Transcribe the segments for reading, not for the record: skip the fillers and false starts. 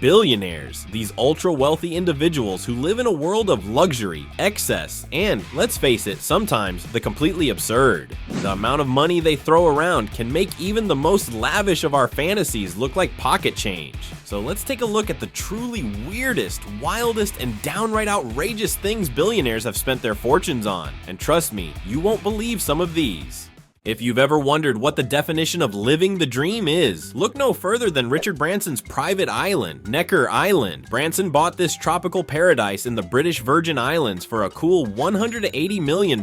Billionaires, these ultra-wealthy individuals who live in a world of luxury, excess, and, let's face it, sometimes the completely absurd. The amount of money they throw around can make even the most lavish of our fantasies look like pocket change. So let's take a look at the truly weirdest, wildest, and downright outrageous things billionaires have spent their fortunes on. And trust me, you won't believe some of these. If you've ever wondered what the definition of living the dream is, look no further than Richard Branson's private island, Necker Island. Branson bought this tropical paradise in the British Virgin Islands for a cool $180 million.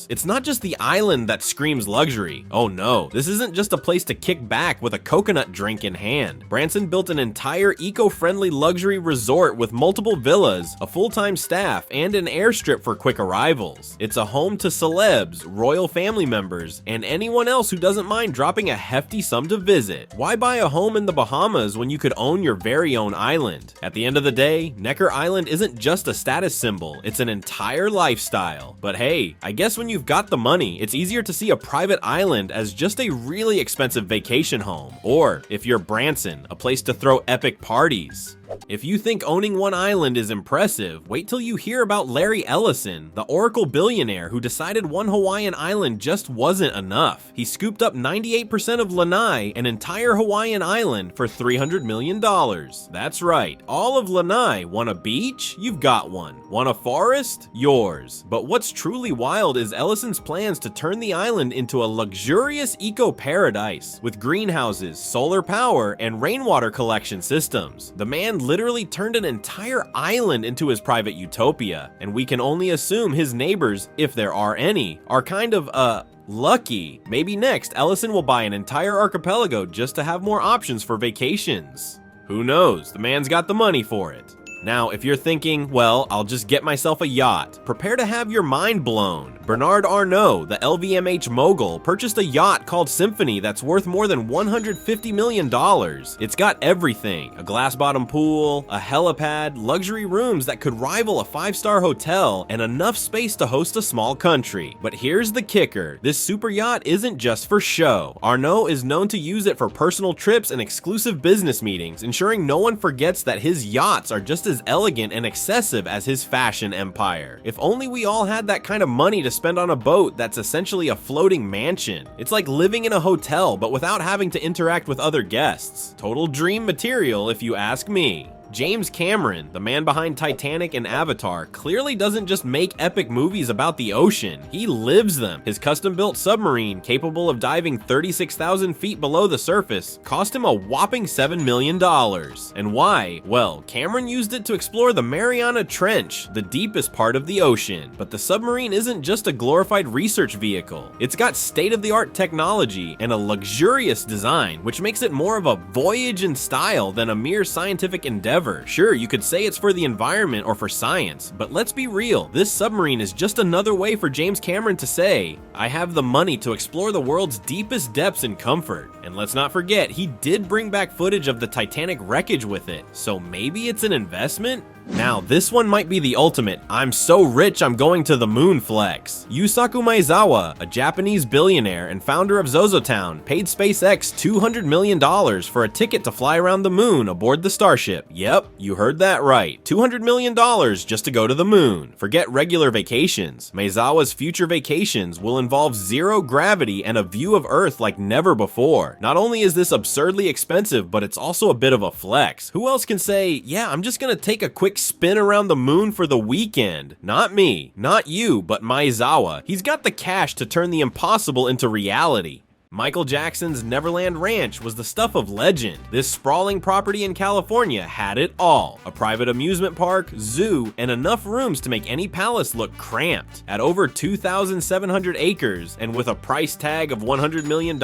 It's not just the island that screams luxury. Oh no, this isn't just a place to kick back with a coconut drink in hand. Branson built an entire eco-friendly luxury resort with multiple villas, a full-time staff, and an airstrip for quick arrivals. It's a home to celebs, royal family members, and anyone else who doesn't mind dropping a hefty sum to visit. Why buy a home in the Bahamas when you could own your very own island? At the end of the day, Necker Island isn't just a status symbol, it's an entire lifestyle. But hey, I guess when you've got the money, it's easier to see a private island as just a really expensive vacation home. Or, if you're Branson, a place to throw epic parties. If you think owning one island is impressive, wait till you hear about Larry Ellison, the Oracle billionaire who decided one Hawaiian island just wasn't enough. He scooped up 98% of Lanai, an entire Hawaiian island, for $300 million. That's right, all of Lanai. Want a beach? You've got one. Want a forest? Yours. But what's truly wild is Ellison's plans to turn the island into a luxurious eco-paradise with greenhouses, solar power, and rainwater collection systems. The man literally turned an entire island into his private utopia, and we can only assume his neighbors, if there are any, are kind of, lucky. Maybe next, Ellison will buy an entire archipelago just to have more options for vacations. Who knows? The man's got the money for it. Now, if you're thinking, well, I'll just get myself a yacht, prepare to have your mind blown. Bernard Arnault, the LVMH mogul, purchased a yacht called Symphony that's worth more than $150 million. It's got everything: a glass-bottom pool, a helipad, luxury rooms that could rival a 5-star hotel, and enough space to host a small country. But here's the kicker: this super yacht isn't just for show. Arnault is known to use it for personal trips and exclusive business meetings, ensuring no one forgets that his yachts are just as elegant and excessive as his fashion empire. If only we all had that kind of money to spend on a boat that's essentially a floating mansion. It's like living in a hotel, but without having to interact with other guests. Total dream material, if you ask me. James Cameron, the man behind Titanic and Avatar, clearly doesn't just make epic movies about the ocean, he lives them. His custom-built submarine, capable of diving 36,000 feet below the surface, cost him a whopping $7 million. And why? Well, Cameron used it to explore the Mariana Trench, the deepest part of the ocean. But the submarine isn't just a glorified research vehicle. It's got state-of-the-art technology and a luxurious design, which makes it more of a voyage in style than a mere scientific endeavor. Sure, you could say it's for the environment or for science, but let's be real, this submarine is just another way for James Cameron to say, I have the money to explore the world's deepest depths in comfort. And let's not forget, he did bring back footage of the Titanic wreckage with it, so maybe it's an investment? Now, this one might be the ultimate "I'm so rich I'm going to the moon" flex. Yusaku Maezawa, a Japanese billionaire and founder of Zozotown, paid SpaceX $200 million for a ticket to fly around the moon aboard the Starship. Yep, you heard that right. $200 million just to go to the moon. Forget regular vacations. Maezawa's future vacations will involve zero gravity and a view of Earth like never before. Not only is this absurdly expensive, but it's also a bit of a flex. Who else can say, yeah, I'm just gonna take a quick spin around the moon for the weekend? Not me, not you, but Maezawa. He's got the cash to turn the impossible into reality. Michael Jackson's Neverland Ranch was the stuff of legend. This sprawling property in California had it all: a private amusement park, zoo, and enough rooms to make any palace look cramped. At over 2,700 acres, and with a price tag of $100 million,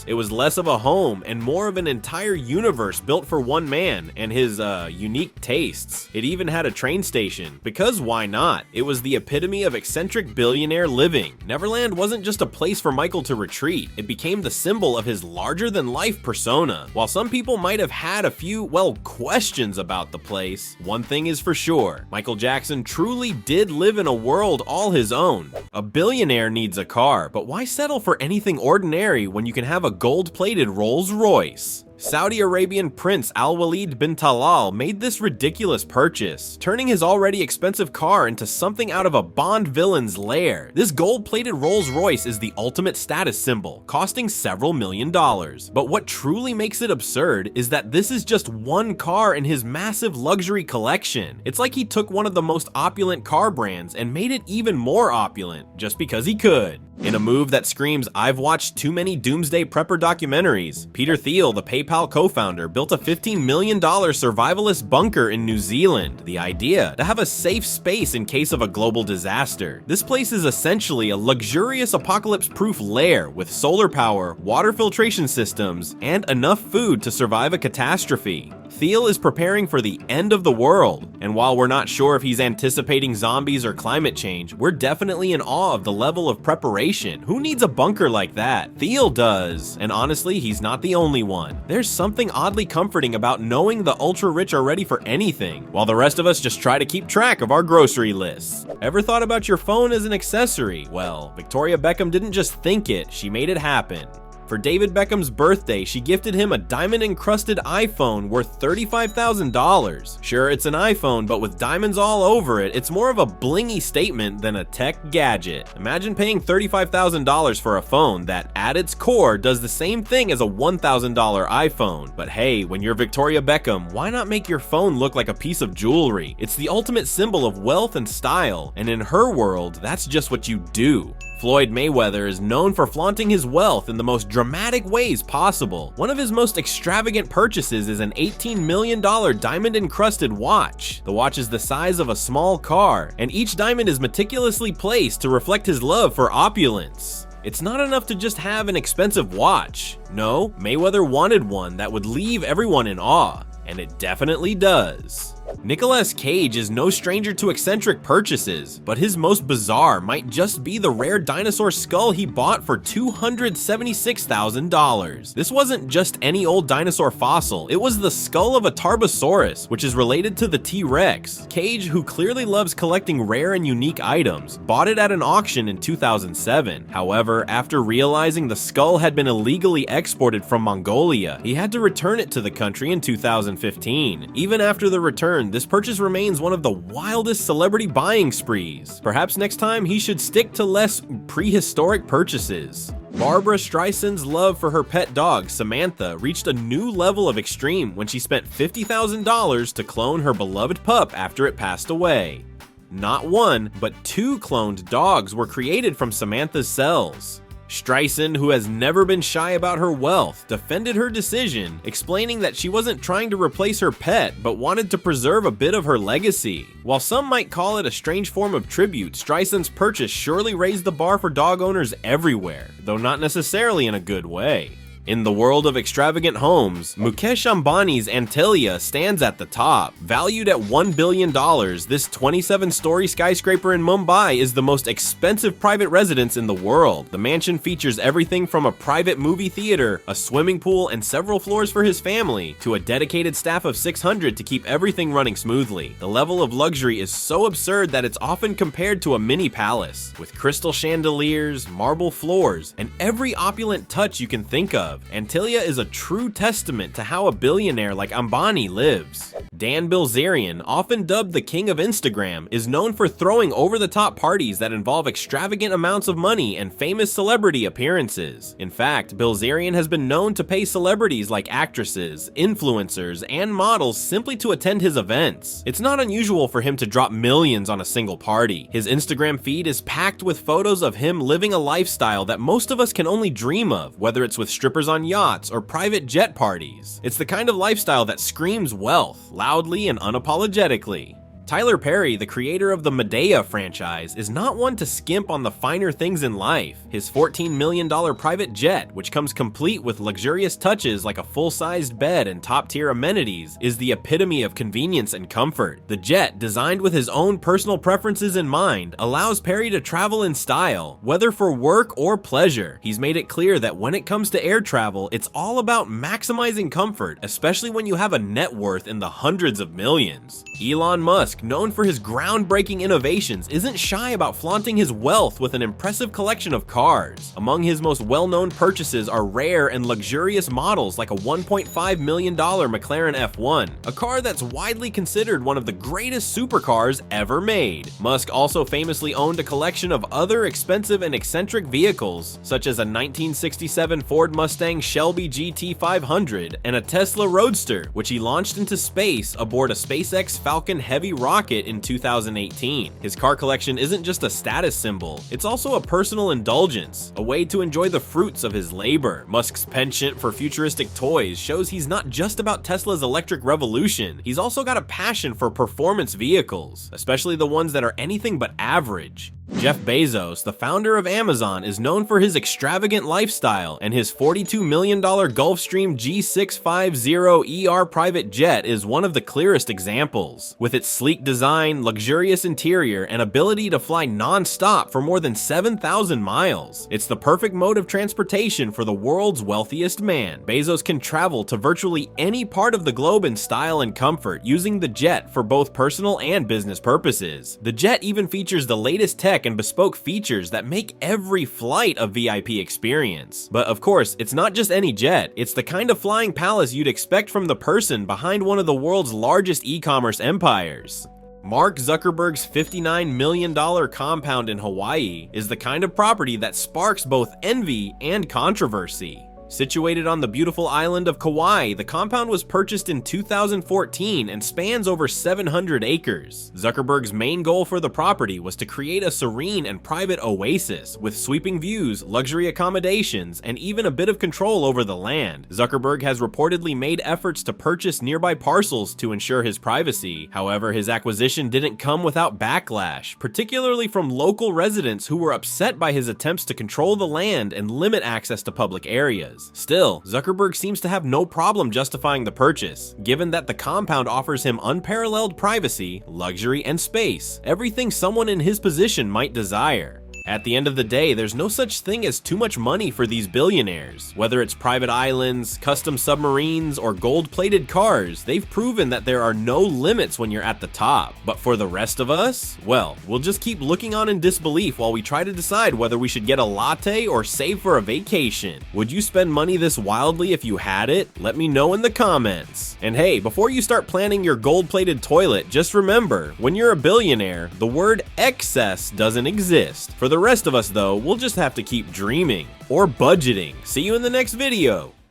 it was less of a home and more of an entire universe built for one man and his, unique tastes. It even had a train station, because why not? It was the epitome of eccentric billionaire living. Neverland wasn't just a place for Michael to retreat, it became the symbol of his larger-than-life persona. While some people might have had a few, well, questions about the place, one thing is for sure: Michael Jackson truly did live in a world all his own. A billionaire needs a car, but why settle for anything ordinary when you can have a gold-plated Rolls-Royce? Saudi Arabian Prince Al-Walid bin Talal made this ridiculous purchase, turning his already expensive car into something out of a Bond villain's lair. This gold-plated Rolls-Royce is the ultimate status symbol, costing several $1,000,000. But what truly makes it absurd is that this is just one car in his massive luxury collection. It's like he took one of the most opulent car brands and made it even more opulent, just because he could. In a move that screams, "I've watched too many Doomsday Prepper documentaries," Peter Thiel, the PayPal co-founder, built a $15 million survivalist bunker in New Zealand. The idea? To have a safe space in case of a global disaster. This place is essentially a luxurious apocalypse-proof lair with solar power, water filtration systems, and enough food to survive a catastrophe. Thiel is preparing for the end of the world, and while we're not sure if he's anticipating zombies or climate change, we're definitely in awe of the level of preparation. Who needs a bunker like that? Thiel does, and honestly, he's not the only one. There's something oddly comforting about knowing the ultra-rich are ready for anything, while the rest of us just try to keep track of our grocery lists. Ever thought about your phone as an accessory? Well, Victoria Beckham didn't just think it, she made it happen. For David Beckham's birthday, she gifted him a diamond-encrusted iPhone worth $35,000. Sure, it's an iPhone, but with diamonds all over it, it's more of a blingy statement than a tech gadget. Imagine paying $35,000 for a phone that, at its core, does the same thing as a $1,000 iPhone. But hey, when you're Victoria Beckham, why not make your phone look like a piece of jewelry? It's the ultimate symbol of wealth and style, and in her world, that's just what you do. Floyd Mayweather is known for flaunting his wealth in the most dramatic ways possible. One of his most extravagant purchases is an $18 million diamond-encrusted watch. The watch is the size of a small car, and each diamond is meticulously placed to reflect his love for opulence. It's not enough to just have an expensive watch. No, Mayweather wanted one that would leave everyone in awe, and it definitely does. Nicolas Cage is no stranger to eccentric purchases, but his most bizarre might just be the rare dinosaur skull he bought for $276,000. This wasn't just any old dinosaur fossil, it was the skull of a Tarbosaurus, which is related to the T-Rex. Cage, who clearly loves collecting rare and unique items, bought it at an auction in 2007. However, after realizing the skull had been illegally exported from Mongolia, he had to return it to the country in 2015. Even after the return, this purchase remains one of the wildest celebrity buying sprees. Perhaps next time he should stick to less prehistoric purchases. Barbra Streisand's love for her pet dog, Samantha, reached a new level of extreme when she spent $50,000 to clone her beloved pup after it passed away. Not one, but two cloned dogs were created from Samantha's cells. Streisand, who has never been shy about her wealth, defended her decision, explaining that she wasn't trying to replace her pet, but wanted to preserve a bit of her legacy. While some might call it a strange form of tribute, Streisand's purchase surely raised the bar for dog owners everywhere, though not necessarily in a good way. In the world of extravagant homes, Mukesh Ambani's Antia stands at the top. Valued at $1 billion, this 27-story skyscraper in Mumbai is the most expensive private residence in the world. The mansion features everything from a private movie theater, a swimming pool, and several floors for his family, to a dedicated staff of 600 to keep everything running smoothly. The level of luxury is so absurd that it's often compared to a mini palace, with crystal chandeliers, marble floors, and every opulent touch you can think of. Antia is a true testament to how a billionaire like Ambani lives. Dan Bilzerian, often dubbed the king of Instagram, is known for throwing over-the-top parties that involve extravagant amounts of money and famous celebrity appearances. In fact, Bilzerian has been known to pay celebrities like actresses, influencers, and models simply to attend his events. It's not unusual for him to drop millions on a single party. His Instagram feed is packed with photos of him living a lifestyle that most of us can only dream of, whether it's with strippers on yachts or private jet parties. It's the kind of lifestyle that screams wealth, loudly and unapologetically. Tyler Perry, the creator of the Medea franchise, is not one to skimp on the finer things in life. His $14 million private jet, which comes complete with luxurious touches like a full-sized bed and top-tier amenities, is the epitome of convenience and comfort. The jet, designed with his own personal preferences in mind, allows Perry to travel in style, whether for work or pleasure. He's made it clear that when it comes to air travel, it's all about maximizing comfort, especially when you have a net worth in the hundreds of millions. Elon Musk Musk, known for his groundbreaking innovations, isn't shy about flaunting his wealth with an impressive collection of cars. Among his most well-known purchases are rare and luxurious models like a $1.5 million McLaren F1, a car that's widely considered one of the greatest supercars ever made. Musk also famously owned a collection of other expensive and eccentric vehicles, such as a 1967 Ford Mustang Shelby GT500 and a Tesla Roadster, which he launched into space aboard a SpaceX Falcon Heavy rocket in 2018. His car collection isn't just a status symbol, it's also a personal indulgence, a way to enjoy the fruits of his labor. Musk's penchant for futuristic toys shows he's not just about Tesla's electric revolution, he's also got a passion for performance vehicles, especially the ones that are anything but average. Jeff Bezos, the founder of Amazon, is known for his extravagant lifestyle, and his $42 million Gulfstream G650ER private jet is one of the clearest examples. With its sleek design, luxurious interior, and ability to fly non-stop for more than 7,000 miles, it's the perfect mode of transportation for the world's wealthiest man. Bezos can travel to virtually any part of the globe in style and comfort, using the jet for both personal and business purposes. The jet even features the latest tech and bespoke features that make every flight a VIP experience. But of course, it's not just any jet, it's the kind of flying palace you'd expect from the person behind one of the world's largest e-commerce empires. Mark Zuckerberg's $59 million compound in Hawaii is the kind of property that sparks both envy and controversy. Situated on the beautiful island of Kauai, the compound was purchased in 2014 and spans over 700 acres. Zuckerberg's main goal for the property was to create a serene and private oasis with sweeping views, luxury accommodations, and even a bit of control over the land. Zuckerberg has reportedly made efforts to purchase nearby parcels to ensure his privacy. However, his acquisition didn't come without backlash, particularly from local residents who were upset by his attempts to control the land and limit access to public areas. Still, Zuckerberg seems to have no problem justifying the purchase, given that the compound offers him unparalleled privacy, luxury, and space, everything someone in his position might desire. At the end of the day, there's no such thing as too much money for these billionaires. Whether it's private islands, custom submarines, or gold-plated cars, they've proven that there are no limits when you're at the top. But for the rest of us, well, we'll just keep looking on in disbelief while we try to decide whether we should get a latte or save for a vacation. Would you spend money this wildly if you had it? Let me know in the comments. And hey, before you start planning your gold-plated toilet, just remember, when you're a billionaire, the word excess doesn't exist. For the rest of us though, we'll just have to keep dreaming or budgeting. See you in the next video.